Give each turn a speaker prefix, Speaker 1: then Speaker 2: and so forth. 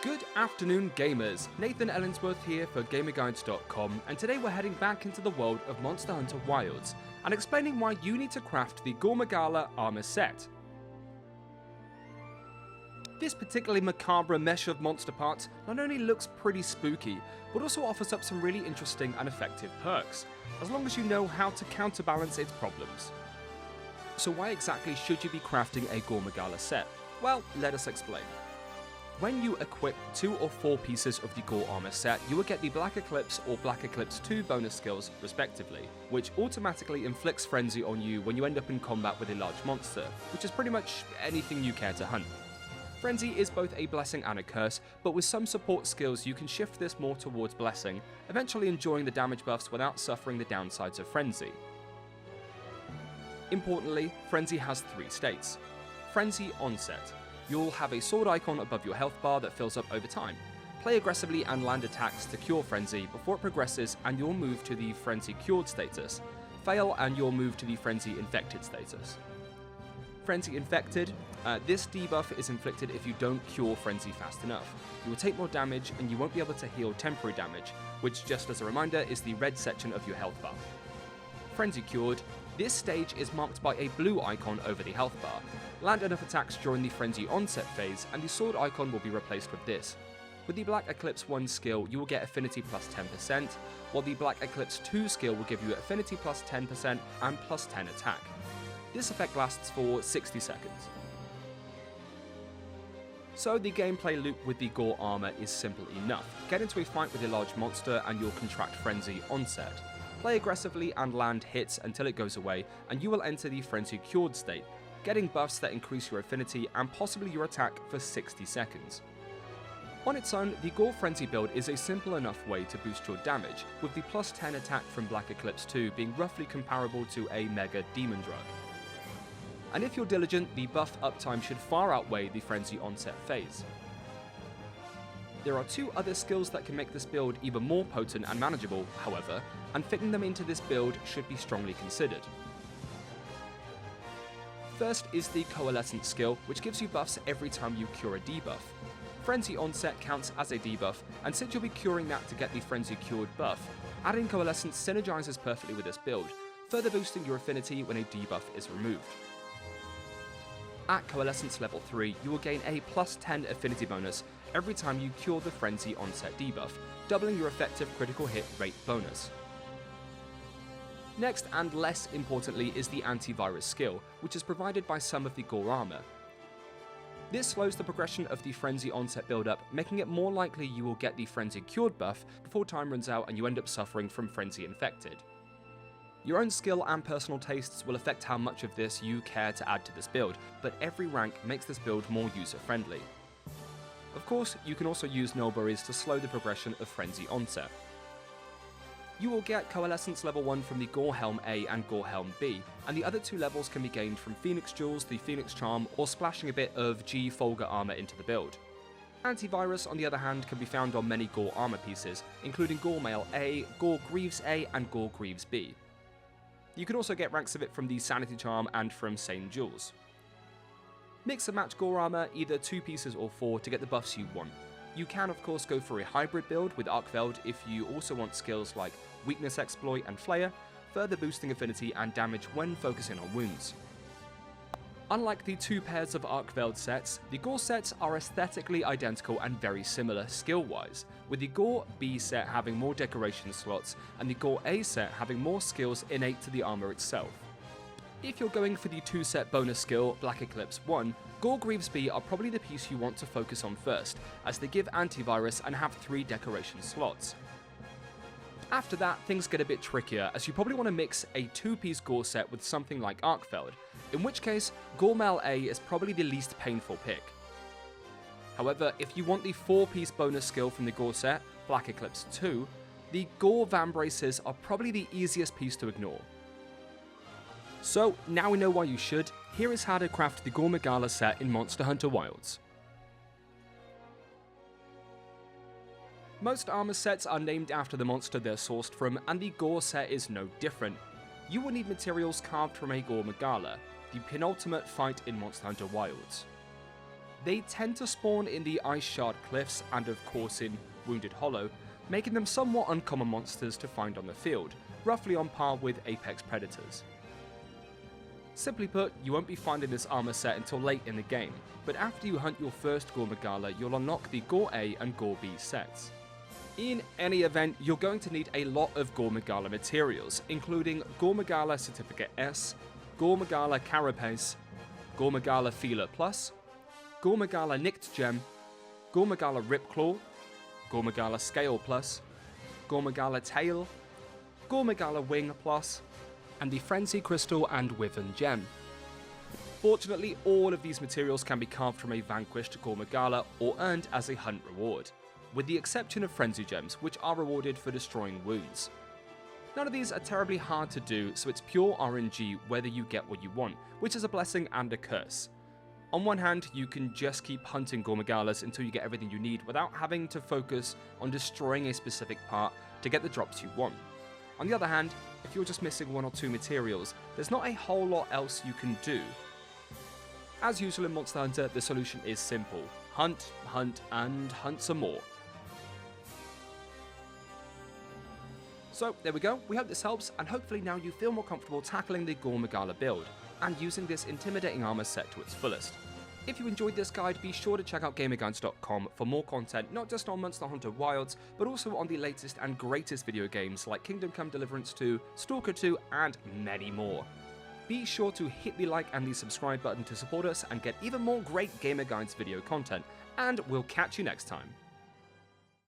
Speaker 1: Good afternoon, gamers. Nathan Ellensworth here for GamerGuides.com, and today we're heading back into the world of Monster Hunter Wilds and explaining why you need to craft the Gore Magala Armor Set. This particularly macabre mesh of monster parts not only looks pretty spooky, but also offers up some really interesting and effective perks, as long as you know how to counterbalance its problems. So why exactly should you be crafting a Gore Magala set? Well, let us explain. When you equip 2 or 4 pieces of the Gore Armor Set, you will get the Black Eclipse or Black Eclipse 2 bonus skills respectively, which automatically inflicts Frenzy on you when you end up in combat with a large monster, which is pretty much anything you care to hunt. Frenzy is both a blessing and a curse, but with some support skills you can shift this more towards blessing, eventually enjoying the damage buffs without suffering the downsides of Frenzy. Importantly, Frenzy has 3 states. Frenzy Onset. You'll have a sword icon above your health bar that fills up over time. Play aggressively and land attacks to cure Frenzy before it progresses and you'll move to the Frenzy Cured status. Fail and you'll move to the Frenzy Infected status. Frenzy Infected, this debuff is inflicted if you don't cure Frenzy fast enough. You will take more damage and you won't be able to heal temporary damage, which just as a reminder is the red section of your health bar. Frenzy Cured, this stage is marked by a blue icon over the health bar. Land enough attacks during the Frenzy Onset phase and the sword icon will be replaced with this. With the Black Eclipse 1 skill, you will get Affinity plus 10%, while the Black Eclipse 2 skill will give you Affinity plus 10% and plus 10 attack. This effect lasts for 60 seconds. So the gameplay loop with the Gore armor is simple enough. Get into a fight with a large monster and you'll contract Frenzy Onset. Play aggressively and land hits until it goes away, and you will enter the Frenzy Cured state, getting buffs that increase your affinity and possibly your attack for 60 seconds. On its own, the Gore Frenzy build is a simple enough way to boost your damage, with the plus 10 attack from Black Eclipse 2 being roughly comparable to a Mega Demon Drug. And if you're diligent, the buff uptime should far outweigh the Frenzy Onset phase. There are 2 other skills that can make this build even more potent and manageable, however, and fitting them into this build should be strongly considered. First is the Coalescence skill, which gives you buffs every time you cure a debuff. Frenzy Onset counts as a debuff, and since you'll be curing that to get the Frenzy Cured buff, adding Coalescence synergizes perfectly with this build, further boosting your affinity when a debuff is removed. At Coalescence level 3, you will gain a plus 10 affinity bonus every time you cure the Frenzy Onset debuff, doubling your effective critical hit rate bonus. Next, and less importantly, is the Antivirus skill, which is provided by some of the Gore armor. This slows the progression of the Frenzy Onset build-up, making it more likely you will get the Frenzy Cured buff before time runs out and you end up suffering from Frenzy Infected. Your own skill and personal tastes will affect how much of this you care to add to this build, but every rank makes this build more user-friendly. Of course, you can also use Nullberries to slow the progression of Frenzy Onset. You will get Coalescence level 1 from the Gore Helm A and Gore Helm B, and the other 2 levels can be gained from Phoenix Jewels, the Phoenix Charm, or splashing a bit of G Folger armor into the build. Antivirus, on the other hand, can be found on many Gore armor pieces, including Gore Mail A, Gore Greaves A, and Gore Greaves B. You can also get ranks of it from the Sanity Charm and from Sane Jewels. Mix and match Gore armor, either 2 pieces or 4, to get the buffs you want. You can of course go for a hybrid build with Arcveld if you also want skills like Weakness Exploit and Flayer, further boosting affinity and damage when focusing on wounds. Unlike the 2 pairs of Arcveld sets, the Gore sets are aesthetically identical and very similar skill-wise, with the Gore B set having more decoration slots and the Gore A set having more skills innate to the armor itself. If you're going for the 2-set bonus skill, Black Eclipse 1, Gore Greaves B are probably the piece you want to focus on first, as they give antivirus and have 3 decoration slots. After that, things get a bit trickier, as you probably want to mix a 2-piece Gore set with something like Arcveld, in which case, Gore Mail A is probably the least painful pick. However, if you want the 4-piece bonus skill from the Gore set, Black Eclipse 2, the Gore Vambraces are probably the easiest piece to ignore. So, now we know why you should, here is how to craft the Gore Magala set in Monster Hunter Wilds. Most armor sets are named after the monster they're sourced from, and the Gore set is no different. You will need materials carved from a Gore Magala, the penultimate fight in Monster Hunter Wilds. They tend to spawn in the Ice Shard Cliffs and of course in Wounded Hollow, making them somewhat uncommon monsters to find on the field, roughly on par with apex predators. Simply put, you won't be finding this armor set until late in the game, but after you hunt your first Gore Magala, you'll unlock the Gore A and Gore B sets. In any event, you're going to need a lot of Gore Magala materials, including Gore Magala Certificate S, Gore Magala Carapace, Gore Magala Feeler Plus, Gore Magala Nicked Gem, Gore Magala Ripclaw, Gore Magala Scale Plus, Gore Magala Tail, Gore Magala Wing Plus, and the Frenzy Crystal and Wyvern Gem. Fortunately, all of these materials can be carved from a vanquished Gore Magala or earned as a hunt reward, with the exception of Frenzy Gems, which are rewarded for destroying wounds. None of these are terribly hard to do, so it's pure RNG whether you get what you want, which is a blessing and a curse. On one hand, you can just keep hunting Gore Magalas until you get everything you need without having to focus on destroying a specific part to get the drops you want. On the other hand, if you're just missing one or two materials, there's not a whole lot else you can do. As usual in Monster Hunter, the solution is simple: hunt, hunt, and hunt some more. So there we go, we hope this helps, and hopefully now you feel more comfortable tackling the Gore Magala build, and using this intimidating armor set to its fullest. If you enjoyed this guide, be sure to check out gamerguides.com for more content, not just on Monster Hunter Wilds, but also on the latest and greatest video games like Kingdom Come Deliverance 2, Stalker 2, and many more. Be sure to hit the like and the subscribe button to support us and get even more great Gamer Guides video content, and we'll catch you next time.